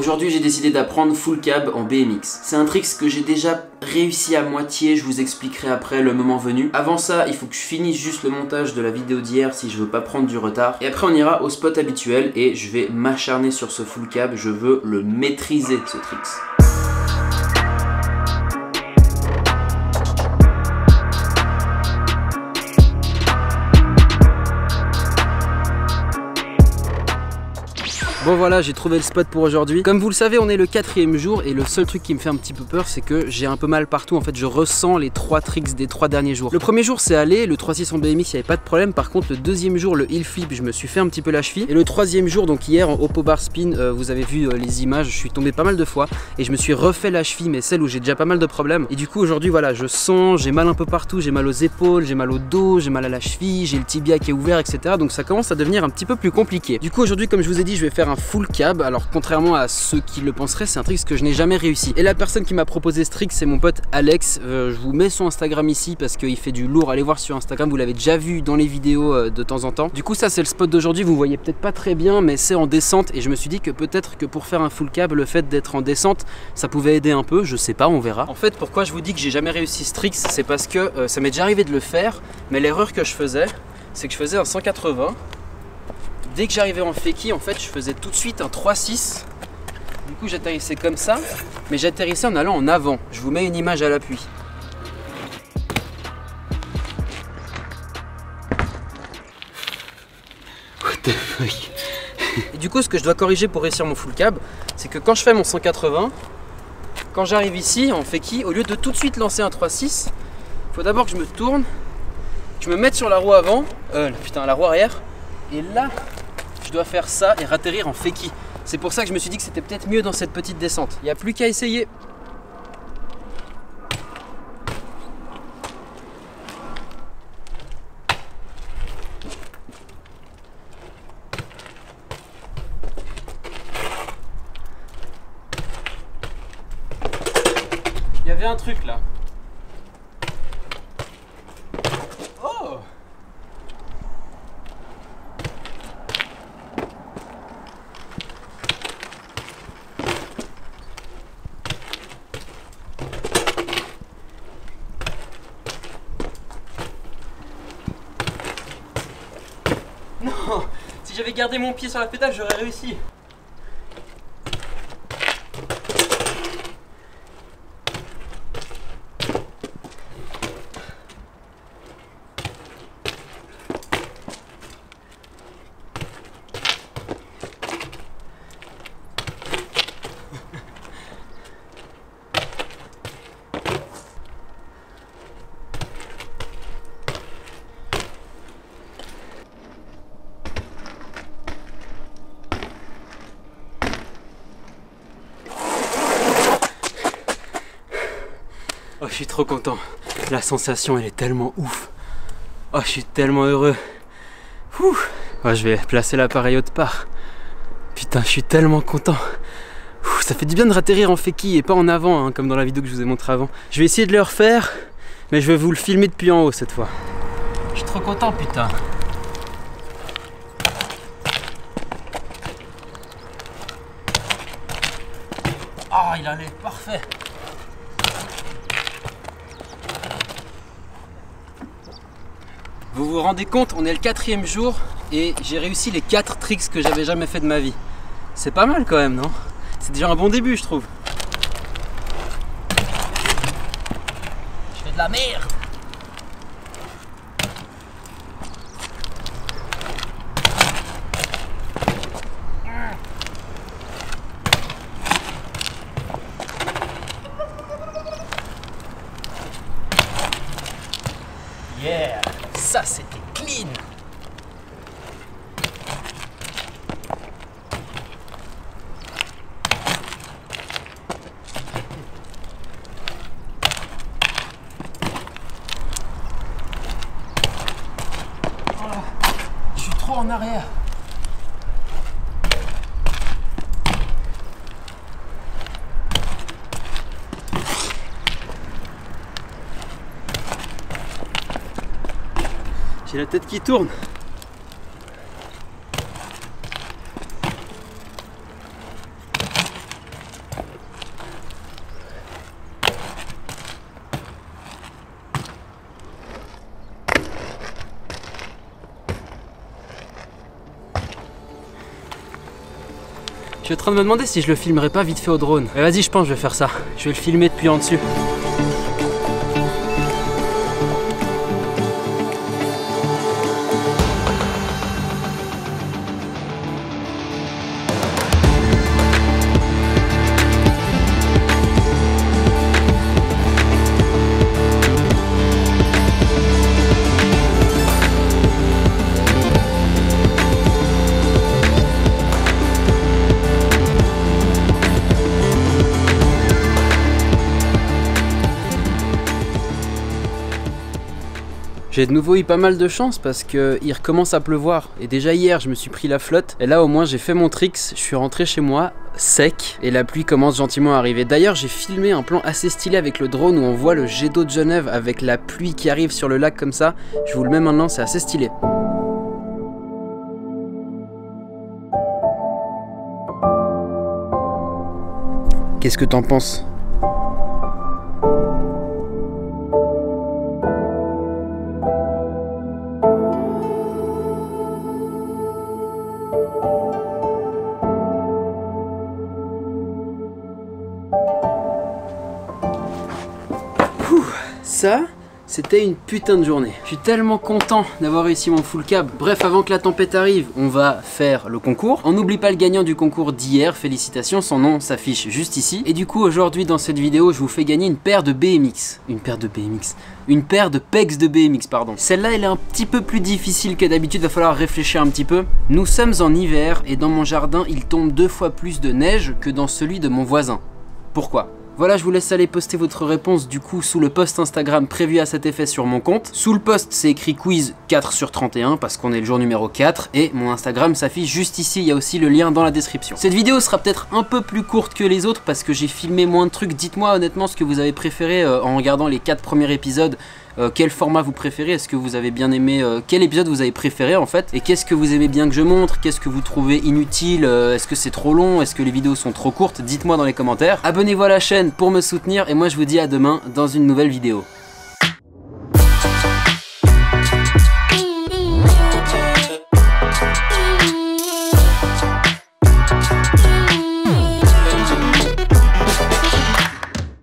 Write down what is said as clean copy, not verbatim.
Aujourd'hui j'ai décidé d'apprendre full cab en BMX. C'est un trick que j'ai déjà réussi à moitié, je vous expliquerai après le moment venu. Avant ça, il faut que je finisse juste le montage de la vidéo d'hier si je veux pas prendre du retard. Et après on ira au spot habituel et je vais m'acharner sur ce full cab, je veux le maîtriser ce trick. Bon voilà, j'ai trouvé le spot pour aujourd'hui. Comme vous le savez, on est le 4e jour et le seul truc qui me fait un petit peu peur, c'est que j'ai un peu mal partout. En fait, je ressens les 3 tricks des 3 derniers jours. Le premier jour, c'est allé, le 3-6 en BMX, il n'y avait pas de problème. Par contre, le deuxième jour, le heel flip, je me suis fait un petit peu la cheville. Et le 3e jour, donc hier, en Oppo bar spin, vous avez vu les images, je suis tombé pas mal de fois et je me suis refait la cheville, mais celle où j'ai déjà pas mal de problèmes. Et du coup, aujourd'hui, voilà, je sens, j'ai mal un peu partout, j'ai mal aux épaules, j'ai mal au dos, j'ai mal à la cheville, j'ai le tibia qui est ouvert, etc. Donc ça commence à devenir un petit peu plus compliqué. Du coup, aujourd'hui, comme je vous ai dit, je vais faire un full cab. Alors contrairement à ceux qui le penseraient, c'est un trick que je n'ai jamais réussi. Et la personne qui m'a proposé ce trick, c'est mon pote Alex. Je vous mets son Instagram ici parce qu'il fait du lourd. Allez voir sur Instagram, vous l'avez déjà vu dans les vidéos de temps en temps. Du coup ça c'est le spot d'aujourd'hui, vous voyez peut-être pas très bien, mais c'est en descente. Et je me suis dit que peut-être que pour faire un full cab, le fait d'être en descente, ça pouvait aider un peu, je sais pas, on verra. En fait, pourquoi je vous dis que j'ai jamais réussi ce trick, c'est parce que ça m'est déjà arrivé de le faire, mais l'erreur que je faisais, c'est que je faisais un 180. Dès que j'arrivais en fakie, en fait, je faisais tout de suite un 3-6. Du coup, j'atterrissais comme ça, mais j'atterrissais en allant en avant. Je vous mets une image à l'appui. What the fuck? Et du coup, ce que je dois corriger pour réussir mon full cab, c'est que quand je fais mon 180, quand j'arrive ici en fakie, au lieu de tout de suite lancer un 3-6, il faut d'abord que je me tourne, que je me mette sur la roue avant, la roue arrière, et là, je dois faire ça et ratterrir en fakie. C'est pour ça que je me suis dit que c'était peut-être mieux dans cette petite descente. Il n'y a plus qu'à essayer. Il y avait un truc là. Oh! Non, si j'avais gardé mon pied sur la pédale, j'aurais réussi. Oh, je suis trop content. La sensation, elle est tellement ouf. Oh, je suis tellement heureux. Ouh. Oh, je vais placer l'appareil autre part. Putain, je suis tellement content. Ouh, ça fait du bien de ratterrir en fakie et pas en avant, hein, comme dans la vidéo que je vous ai montré avant. Je vais essayer de le refaire, mais je vais vous le filmer depuis en haut cette fois. Je suis trop content, putain. Oh, il allait parfait. Vous vous rendez compte, on est le 4e jour et j'ai réussi les 4 tricks que j'avais jamais fait de ma vie. C'est pas mal quand même, non? C'est déjà un bon début, je trouve. Je fais de la merde. Yeah, ça c'était clean. Oh, je suis trop en arrière. J'ai la tête qui tourne. Je suis en train de me demander si je le filmerai pas vite fait au drone. Mais vas-y, je pense que je vais faire ça. Je vais le filmer depuis en dessus. J'ai de nouveau eu pas mal de chance parce que il recommence à pleuvoir. Et déjà hier, je me suis pris la flotte. Et là, au moins, j'ai fait mon tricks. Je suis rentré chez moi sec et la pluie commence gentiment à arriver. D'ailleurs, j'ai filmé un plan assez stylé avec le drone où on voit le jet d'eau de Genève avec la pluie qui arrive sur le lac comme ça. Je vous le mets maintenant, c'est assez stylé. Qu'est-ce que t'en penses ? Ça, c'était une putain de journée. Je suis tellement content d'avoir réussi mon full cab. Bref, avant que la tempête arrive, on va faire le concours. On n'oublie pas le gagnant du concours d'hier, félicitations, son nom s'affiche juste ici. Et du coup, aujourd'hui, dans cette vidéo, je vous fais gagner une paire de BMX. Une paire de pegs de BMX, pardon. Celle-là, elle est un petit peu plus difficile que d'habitude, va falloir réfléchir un petit peu. Nous sommes en hiver et dans mon jardin, il tombe 2 fois plus de neige que dans celui de mon voisin. Pourquoi ? Voilà, je vous laisse aller poster votre réponse du coup sous le post Instagram prévu à cet effet sur mon compte. Sous le post, c'est écrit quiz 4 sur 31 parce qu'on est le jour numéro 4 et mon Instagram s'affiche juste ici, il y a aussi le lien dans la description. Cette vidéo sera peut-être un peu plus courte que les autres parce que j'ai filmé moins de trucs. Dites-moi honnêtement ce que vous avez préféré en regardant les 4 premiers épisodes. Quel format vous préférez? Est-ce que vous avez bien aimé quel épisode vous avez préféré en fait? Et qu'est-ce que vous aimez bien que je montre? Qu'est-ce que vous trouvez inutile? Est-ce que c'est trop long? Est-ce que les vidéos sont trop courtes? Dites-moi dans les commentaires. Abonnez-vous à la chaîne pour me soutenir et moi je vous dis à demain dans une nouvelle vidéo.